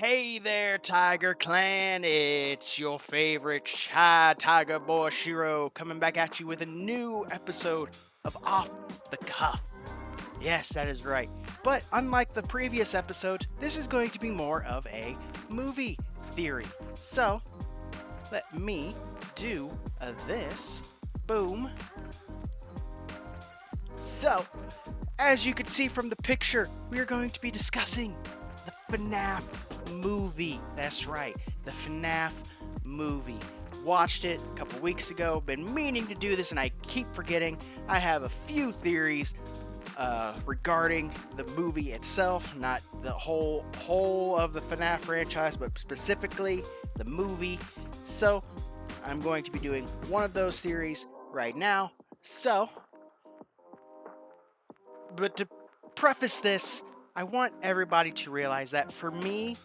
Hey there, Tiger Clan. It's your favorite Tiger Boy Shiro coming back at you with a new episode of Off the Cuff. Yes, that is right. But unlike the previous episodes, this is going to be more of a movie theory. So, let me do this. Boom. So, as you can see from the picture, we are going to be discussing the FNAF movie. That's right, the FNAF movie. Watched it a couple weeks ago, been meaning to do this and I keep forgetting. I have a few theories regarding the movie itself, not the whole of the FNAF franchise, but specifically the movie. So I'm going to be doing one of those theories right now. But to preface this, I want everybody to realize that for me,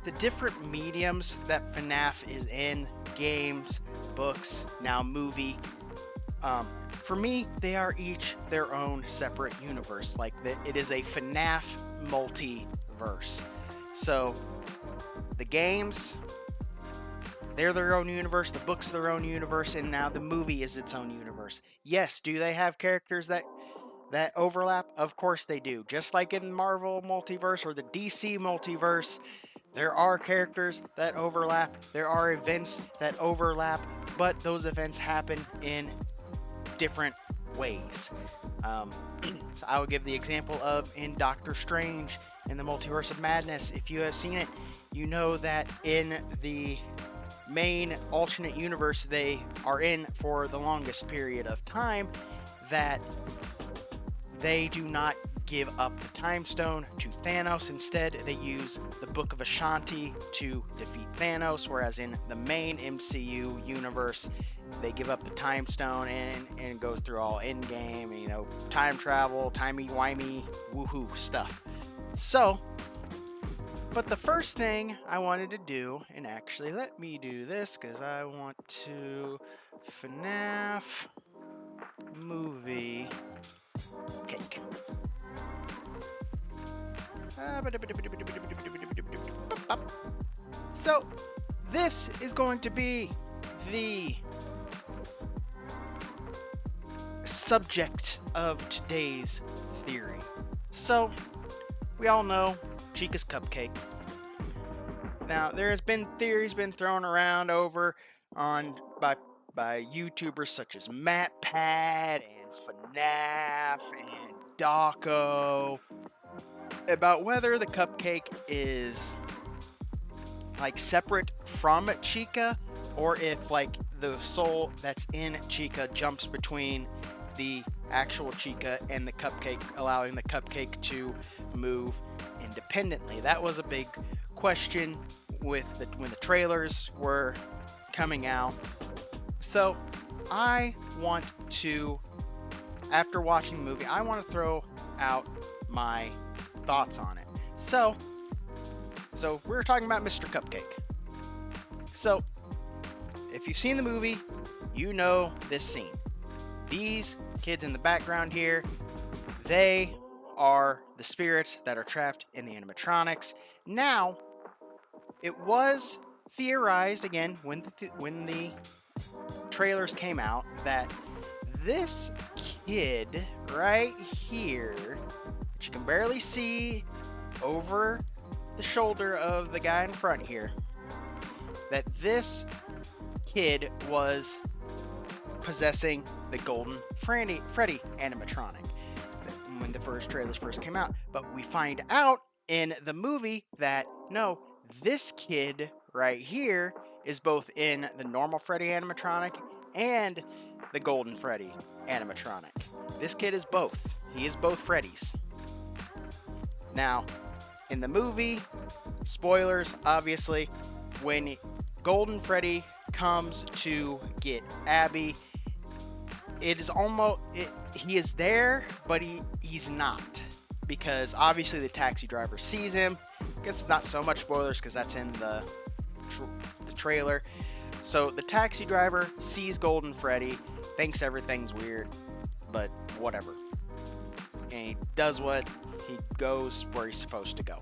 the different mediums that FNAF is in, games, books, now movie, for me, they are each their own separate universe. Like, it is a FNAF multiverse. So, the games, they're their own universe, the book's their own universe, and now the movie is its own universe. Yes, do they have characters that overlap? Of course they do. Just like in Marvel multiverse or the DC multiverse, there are characters that overlap, there are events that overlap, but those events happen in different ways. So I would give the example of in Doctor Strange in the Multiverse of Madness. If you have seen it, you know that in the main alternate universe they are in for the longest period of time, that they do not give up the Time Stone to Thanos. Instead, they use the Book of Ashanti to defeat Thanos, whereas in the main MCU universe, they give up the Time Stone and it goes through all endgame, time travel, timey-wimey, woohoo stuff. So, but the first thing I wanted to do, and actually let me do this because I want to FNAF movie cake. So, this is going to be the subject of today's theory. So, we all know Chica's Cupcake. Now, there has been theories been thrown around over by YouTubers such as MatPat and FNAF and Dawko about whether the cupcake is like separate from Chica, or if like the soul that's in Chica jumps between the actual Chica and the cupcake, allowing the cupcake to move independently. That was a big question when the trailers were coming out. So I want to, after watching the movie, I want to throw out my thoughts on it. So we're talking about Mr. Cupcake. So if you've seen the movie, you know this scene. These kids in the background here, they are the spirits that are trapped in the animatronics. Now, it was theorized again when the trailers came out that this kid right here, which you can barely see over the shoulder of the guy in front here, that this kid was possessing the Golden Freddy animatronic when the first trailers first came out. But we find out in the movie that no, this kid right here is both in the normal Freddy animatronic and the Golden Freddy animatronic. This kid is both. He is both Freddys. Now, in the movie, spoilers, obviously, when Golden Freddy comes to get Abby, it is almost, he is there, but he's not. Because obviously the taxi driver sees him. I guess it's not so much spoilers because that's in the trailer. So the taxi driver sees Golden Freddy, thinks everything's weird, but whatever. And he does what he goes where he's supposed to go.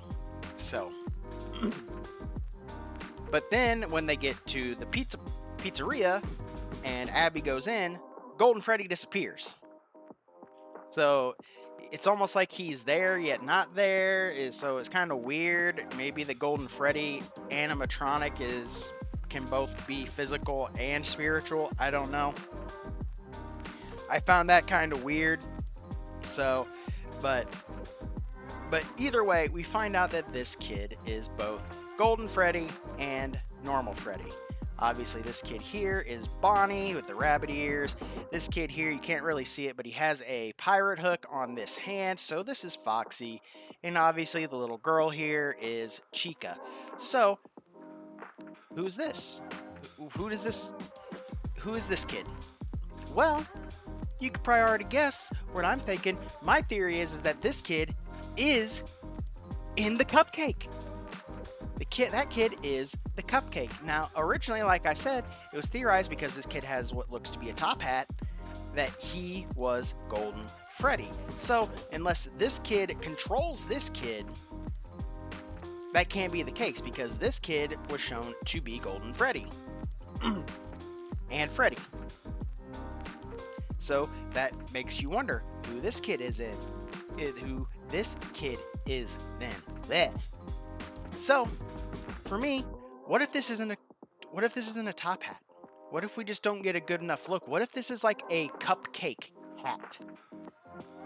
So, but then when they get to the pizzeria and Abby goes in, Golden Freddy disappears. So it's almost like he's there yet not there. So it's kind of weird. Maybe the Golden Freddy animatronic can both be physical and spiritual. I don't know. I found that kind of weird. So, but either way, we find out that this kid is both Golden Freddy and normal Freddy. Obviously, this kid here is Bonnie with the rabbit ears. This kid here, you can't really see it, but he has a pirate hook on this hand, so this is Foxy. And obviously, the little girl here is Chica. So, who's this? Who is this kid? Well, you could probably already guess what I'm thinking. My theory is that this kid is in the cupcake. That kid is the cupcake. Now, originally, like I said, it was theorized because this kid has what looks to be a top hat that he was Golden Freddy. So, unless this kid controls this kid, that can't be the case because this kid was shown to be Golden Freddy and Freddy. So that makes you wonder who this kid is then. Blech. So, for me, what if this isn't a top hat? What if we just don't get a good enough look? What if this is like a cupcake hat?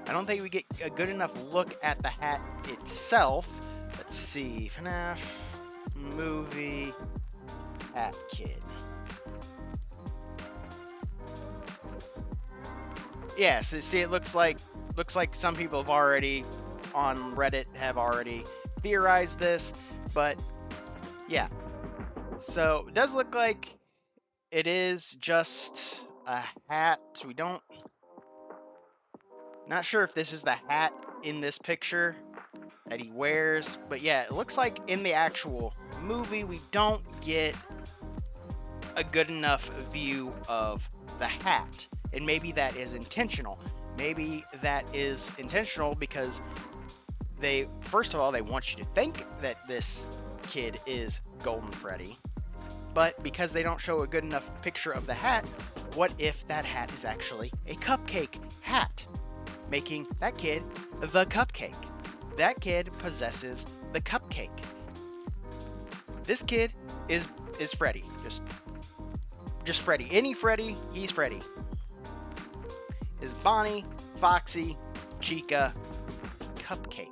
I don't think we get a good enough look at the hat itself. Let's see, FNAF movie hat kid. Yeah, so see, it looks like some people have already on Reddit have already theorized this, but yeah. So it does look like it is just a hat. Not sure if this is the hat in this picture that he wears, but yeah, it looks like in the actual movie we don't get a good enough view of the hat. And maybe that is intentional. Maybe that is intentional because first of all, they want you to think that this kid is Golden Freddy. But because they don't show a good enough picture of the hat, what if that hat is actually a cupcake hat? Making that kid the cupcake. That kid possesses the cupcake. This kid is Freddy. Just Freddy. Any Freddy, he's Freddy. Is Bonnie, Foxy, Chica, Cupcake.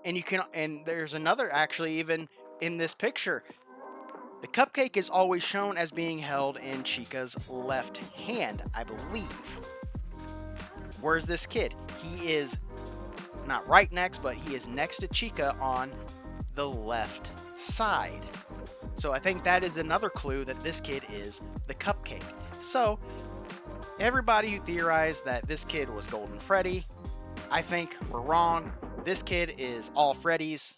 And there's another actually even in this picture. The cupcake is always shown as being held in Chica's left hand, I believe. Where's this kid? He is not right next, but he is next to Chica on the left side. So I think that is another clue that this kid is the cupcake. So everybody who theorized that this kid was Golden Freddy, I think we're wrong. This kid is all Freddy's,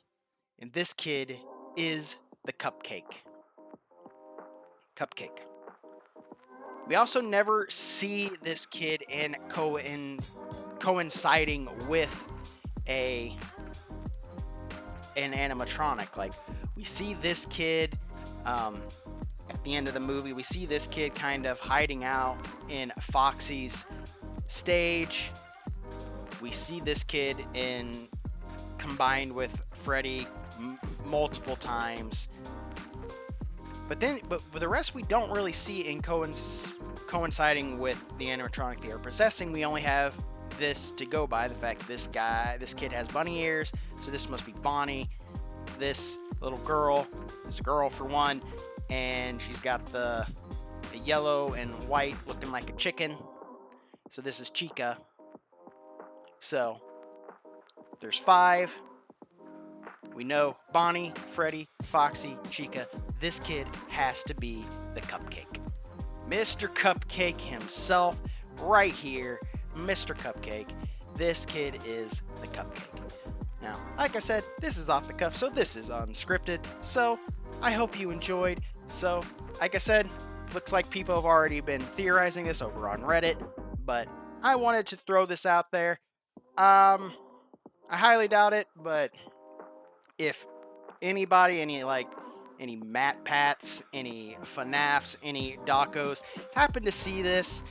and this kid is the cupcake. We also never see this kid coinciding with an animatronic. Like, we see this kid at the end of the movie, we see this kid kind of hiding out in Foxy's stage. We see this kid combined with Freddy multiple times. But the rest we don't really see in coinciding with the animatronic they are possessing. We only have this to go by, the fact this kid has bunny ears, so this must be Bonnie. This little girl is a girl for one, and she's got the yellow and white looking like a chicken. So this is Chica. So there's 5. We know Bonnie, Freddy, Foxy, Chica. This kid has to be the cupcake. Mr. Cupcake himself, right here. Mr. Cupcake. This kid is the cupcake. Now, like I said, this is off the cuff, so this is unscripted. So I hope you enjoyed. So, like I said, looks like people have already been theorizing this over on Reddit, but I wanted to throw this out there. I highly doubt it, but if anybody, any Matt Pats, any FNAFs, any Docos happen to see this,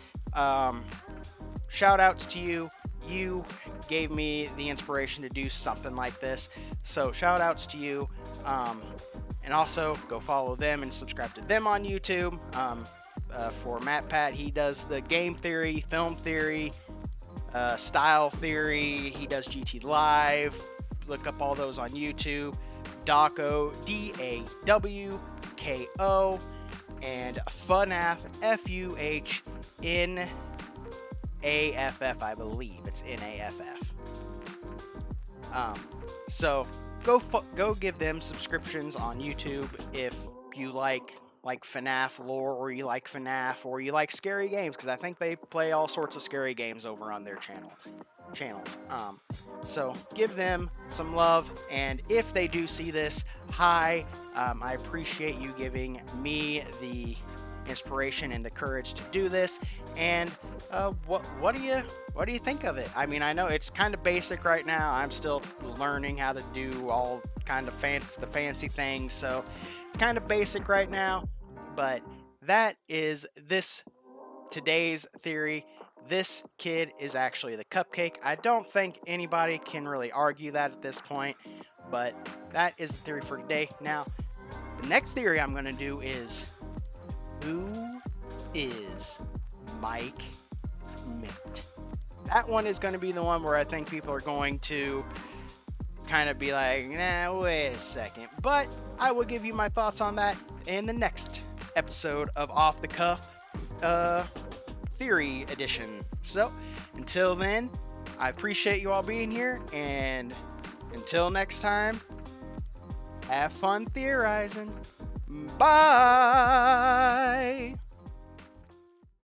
shout outs to you. You gave me the inspiration to do something like this. So shout outs to you. And also go follow them and subscribe to them on YouTube. For Matt Pat, he does the game theory, film theory, style theory. He does GT Live. Look up all those on YouTube. Dawko, DAWKO, and FNAF, FUHNAFF, I believe it's NAFF. So go give them subscriptions on YouTube if you like FNAF lore, or you like FNAF, or you like scary games, because I think they play all sorts of scary games over on their channels. So give them some love, and if they do see this, hi, I appreciate you giving me the inspiration and the courage to do this. And what do you think of it? I mean, I know it's kind of basic right now. I'm still learning how to do all kind of fancy things, so it's kind of basic right now. But that is today's theory. This kid is actually the cupcake. I don't think anybody can really argue that at this point, but that is the theory for today. Now, the next theory I'm going to do is, who is Mike Mint? That one is going to be the one where I think people are going to kind of be like, nah, wait a second. But I will give you my thoughts on that in the next episode of Off the Cuff Theory Edition. So until then, I appreciate you all being here, and until next time, have fun theorizing. Bye.